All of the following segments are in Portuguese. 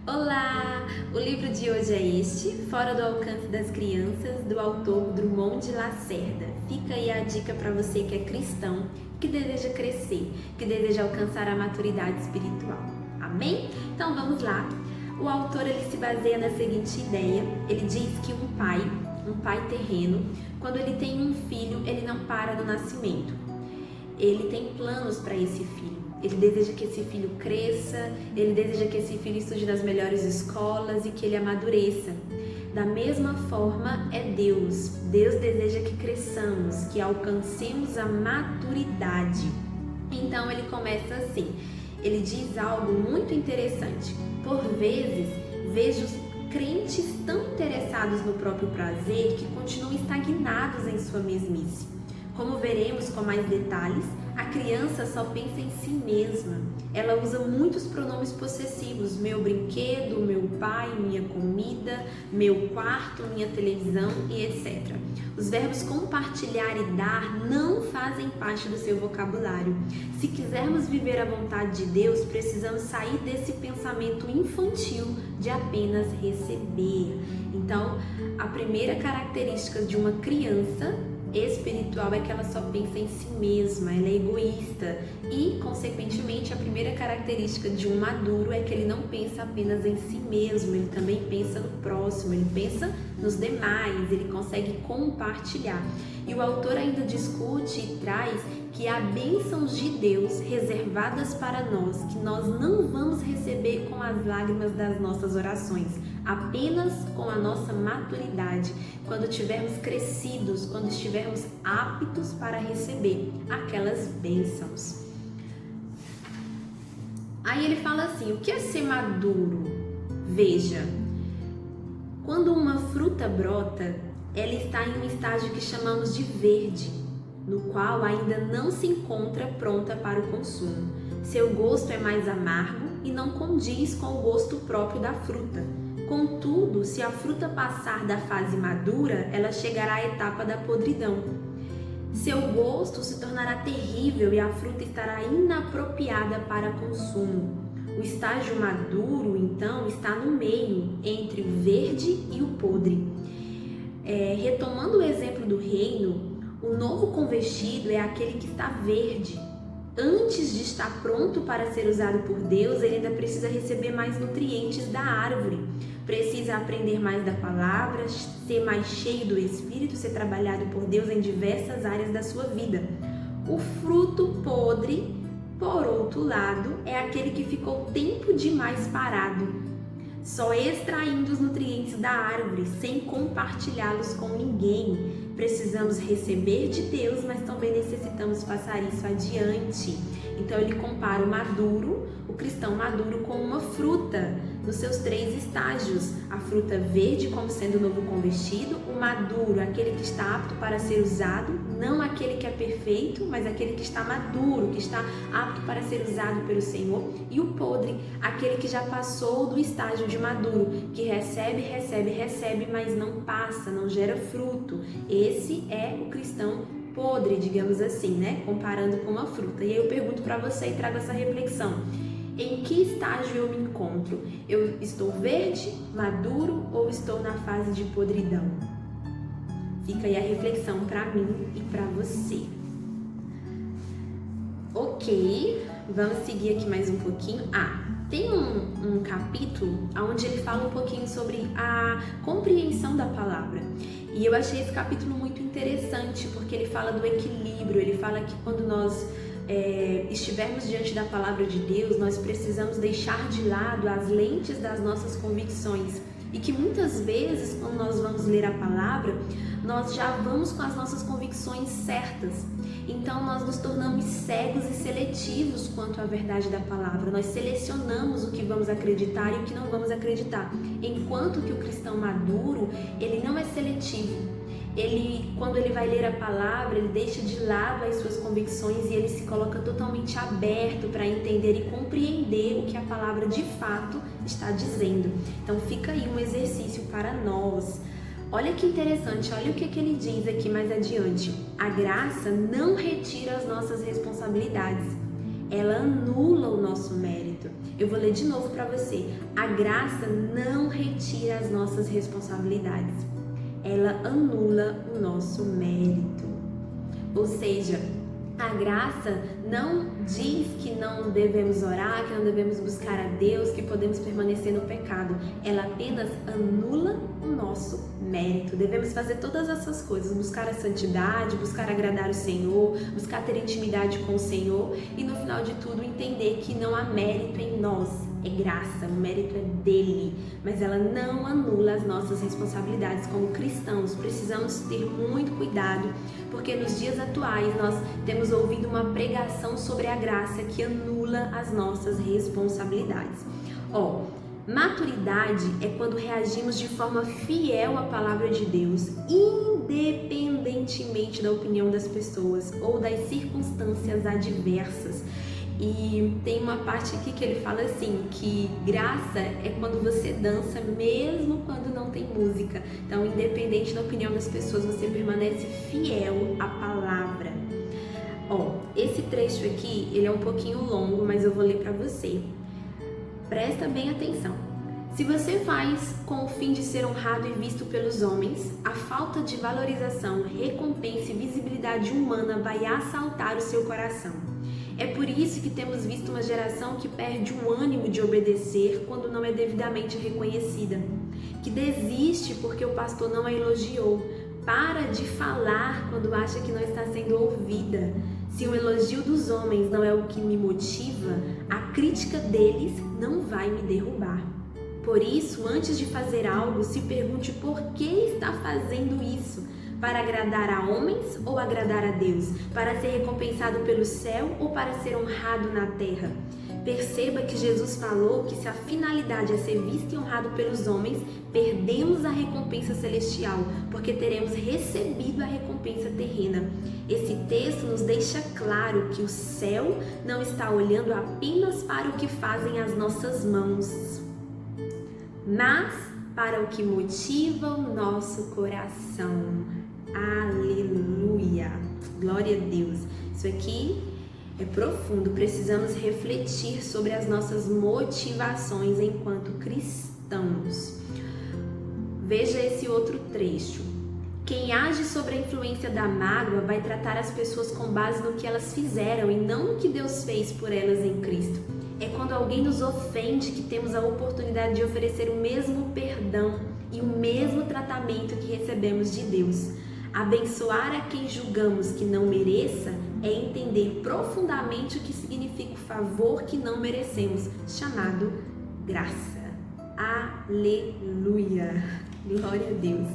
Olá! O livro de hoje é este, Fora do Alcance das Crianças, do autor Drummond de Lacerda. Fica aí a dica para você que é cristão, que deseja crescer, que deseja alcançar a maturidade espiritual. Amém? Então vamos lá. O autor ele se baseia na seguinte ideia. Ele diz que um pai terreno, quando ele tem um filho, ele não para no nascimento. Ele tem planos para esse filho. Ele deseja que esse filho cresça, ele deseja que esse filho estude nas melhores escolas e que ele amadureça. Da mesma forma é Deus. Deus deseja que cresçamos, que alcancemos a maturidade. Então ele começa assim, ele diz algo muito interessante. Por vezes, vejo crentes tão interessados no próprio prazer que continuam estagnados em sua mesmice. Como veremos com mais detalhes, a criança só pensa em si mesma. Ela usa muitos pronomes possessivos: meu brinquedo, meu pai, minha comida, meu quarto, minha televisão e etc. Os verbos compartilhar e dar não fazem parte do seu vocabulário. Se quisermos viver a vontade de Deus, precisamos sair desse pensamento infantil de apenas receber. Então, a primeira característica de uma criança espiritual é que ela só pensa em si mesma, ela é egoísta e, consequentemente, a primeira característica de um maduro é que ele não pensa apenas em si mesmo, ele também pensa no próximo, ele pensa nos demais, ele consegue compartilhar. E o autor ainda discute e traz que há bênçãos de Deus reservadas para nós, que nós não vamos receber com as lágrimas das nossas orações, apenas com a nossa maturidade, quando tivermos crescidos, quando estivermos aptos para receber aquelas bênçãos. Aí ele fala assim, o que é ser maduro? Veja, quando uma fruta brota, ela está em um estágio que chamamos de verde, no qual ainda não se encontra pronta para o consumo. Seu gosto é mais amargo e não condiz com o gosto próprio da fruta. Contudo, se a fruta passar da fase madura, ela chegará à etapa da podridão. Seu gosto se tornará terrível e a fruta estará inapropriada para consumo. O estágio maduro, então, está no meio, entre o verde e o podre. Retomando o exemplo do reino, o novo convertido é aquele que está verde. Antes de estar pronto para ser usado por Deus, ele ainda precisa receber mais nutrientes da árvore. Precisa aprender mais da palavra, ser mais cheio do Espírito, ser trabalhado por Deus em diversas áreas da sua vida. O fruto podre, por outro lado, é aquele que ficou tempo demais parado, só extraindo os nutrientes da árvore, sem compartilhá-los com ninguém. Precisamos receber de Deus, mas também necessitamos passar isso adiante. Então ele compara o cristão maduro, com uma fruta nos seus 3 estágios. A fruta verde como sendo o novo convertido, o maduro, aquele que está apto para ser usado, não aquele que é perfeito, mas aquele que está maduro, que está apto para ser usado pelo Senhor, e o podre, aquele que já passou do estágio de maduro, que recebe, mas não passa, não gera fruto. Esse é o cristão podre, digamos assim, né? Comparando com uma fruta. E aí eu pergunto para você e trago essa reflexão. Em que estágio eu me encontro? Eu estou verde, maduro ou estou na fase de podridão? Fica aí a reflexão para mim e para você. Ok, vamos seguir aqui mais um pouquinho. Tem um capítulo onde ele fala um pouquinho sobre a compreensão da palavra. E eu achei esse capítulo muito interessante, porque ele fala do equilíbrio, ele fala que quando nós estivermos diante da palavra de Deus, nós precisamos deixar de lado as lentes das nossas convicções. E que muitas vezes, quando nós vamos ler a palavra, nós já vamos com as nossas convicções certas. Então nós nos tornamos cegos e seletivos quanto à verdade da palavra. Nós selecionamos o que vamos acreditar e o que não vamos acreditar. Enquanto que o cristão maduro, ele não é seletivo. Quando ele vai ler a palavra, ele deixa de lado as suas convicções e ele se coloca totalmente aberto para entender e compreender o que a palavra de fato está dizendo. Então fica aí um exercício para nós. Olha que interessante, olha o que ele diz aqui mais adiante. A graça não retira as nossas responsabilidades. ela anula o nosso mérito. Eu vou ler de novo para você. A graça não retira as nossas responsabilidades. Ela anula o nosso mérito. Ou seja, a graça não diz que não devemos orar, que não devemos buscar a Deus, que podemos permanecer no pecado. Ela apenas anula o nosso mérito. Devemos fazer todas essas coisas, buscar a santidade, buscar agradar o Senhor, buscar ter intimidade com o Senhor e no final de tudo entender que não há mérito em nós, é graça, o mérito é dele, mas ela não anula as nossas responsabilidades como cristãos. Precisamos ter muito cuidado, porque nos dias atuais nós temos ouvido uma pregação sobre a graça que anula as nossas responsabilidades. Maturidade é quando reagimos de forma fiel à palavra de Deus, independentemente da opinião das pessoas ou das circunstâncias adversas. E tem uma parte aqui que ele fala assim, que graça é quando você dança mesmo quando não tem música. Então, independente da opinião das pessoas, você permanece fiel à palavra. Esse trecho aqui, ele é um pouquinho longo, mas eu vou ler para você. Presta bem atenção. Se você faz com o fim de ser honrado e visto pelos homens, a falta de valorização, recompensa e visibilidade humana vai assaltar o seu coração. É por isso que temos visto uma geração que perde o ânimo de obedecer quando não é devidamente reconhecida, que desiste porque o pastor não a elogiou, para de falar quando acha que não está sendo ouvida. Se o elogio dos homens não é o que me motiva, a crítica deles não vai me derrubar. Por isso, antes de fazer algo, se pergunte por que está fazendo isso. Para agradar a homens ou agradar a Deus? Para ser recompensado pelo céu ou para ser honrado na terra? Perceba que Jesus falou que se a finalidade é ser visto e honrado pelos homens, perdemos a recompensa celestial, porque teremos recebido a recompensa terrena. Esse texto nos deixa claro que o céu não está olhando apenas para o que fazem as nossas mãos, mas para o que motiva o nosso coração. Aleluia! Glória a Deus! Isso aqui é profundo, precisamos refletir sobre as nossas motivações enquanto cristãos. Veja esse outro trecho. Quem age sob a influência da mágoa vai tratar as pessoas com base no que elas fizeram e não no que Deus fez por elas em Cristo. É quando alguém nos ofende que temos a oportunidade de oferecer o mesmo perdão e o mesmo tratamento que recebemos de Deus. Abençoar a quem julgamos que não mereça é entender profundamente o que significa o favor que não merecemos, chamado graça. Aleluia! Glória a Deus!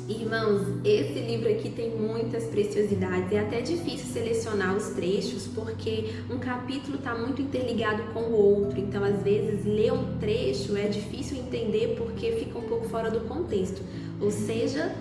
Irmãos, esse livro aqui tem muitas preciosidades. É até difícil selecionar os trechos porque um capítulo está muito interligado com o outro. Então, às vezes, ler um trecho é difícil entender porque fica um pouco fora do contexto. Ou seja,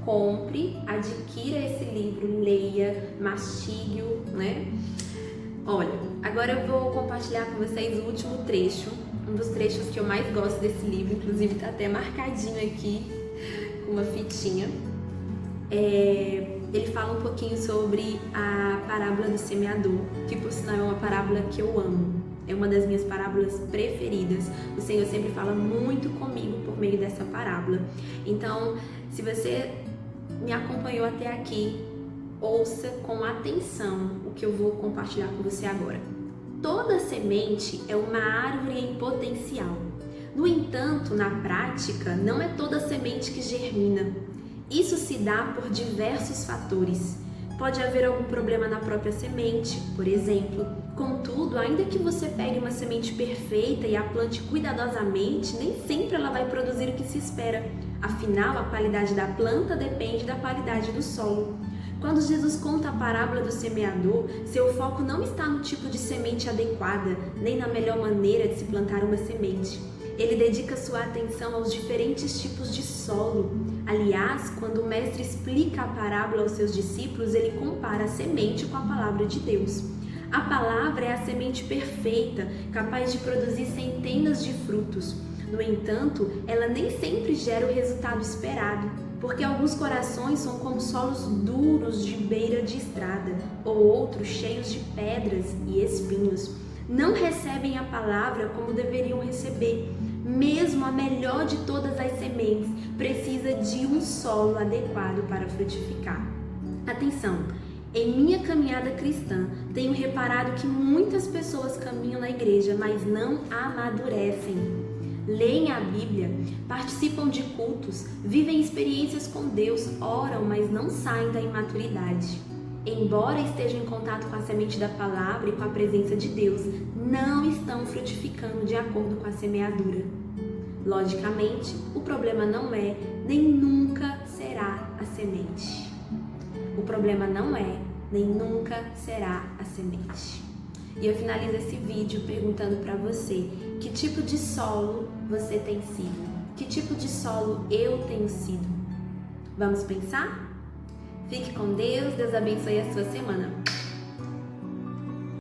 compre, adquira esse livro, leia, mastigue-o, né? Olha, agora eu vou compartilhar com vocês o último trecho, um dos trechos que eu mais gosto desse livro, inclusive tá até marcadinho aqui com uma fitinha. Ele fala um pouquinho sobre a parábola do semeador, que por sinal é uma parábola que eu amo. É uma das minhas parábolas preferidas. O Senhor sempre fala muito comigo por meio dessa parábola. Então, se você me acompanhou até aqui, ouça com atenção o que eu vou compartilhar com você agora. Toda semente é uma árvore em potencial. No entanto, na prática, não é toda semente que germina. Isso se dá por diversos fatores. Pode haver algum problema na própria semente, por exemplo. Contudo, ainda que você pegue uma semente perfeita e a plante cuidadosamente, nem sempre ela vai produzir o que se espera. Afinal, a qualidade da planta depende da qualidade do solo. Quando Jesus conta a parábola do semeador, seu foco não está no tipo de semente adequada, nem na melhor maneira de se plantar uma semente. Ele dedica sua atenção aos diferentes tipos de solo. Aliás, quando o mestre explica a parábola aos seus discípulos, ele compara a semente com a palavra de Deus. A palavra é a semente perfeita, capaz de produzir centenas de frutos. No entanto, ela nem sempre gera o resultado esperado. porque alguns corações são como solos duros de beira de estrada, ou outros cheios de pedras e espinhos. Não recebem a palavra como deveriam receber. Mesmo a melhor de todas as sementes precisa de um solo adequado para frutificar. Atenção! Em minha caminhada cristã, tenho reparado que muitas pessoas caminham na igreja, mas não amadurecem. Leem a Bíblia, participam de cultos, vivem experiências com Deus, oram, mas não saem da imaturidade. Embora estejam em contato com a semente da palavra e com a presença de Deus, não estão frutificando de acordo com a semeadura. Logicamente, o problema não é, nem nunca será a semente. O problema não é, nem nunca será a semente. E eu finalizo esse vídeo perguntando para você, que tipo de solo você tem sido? Que tipo de solo eu tenho sido? Vamos pensar? Fique com Deus, Deus abençoe a sua semana.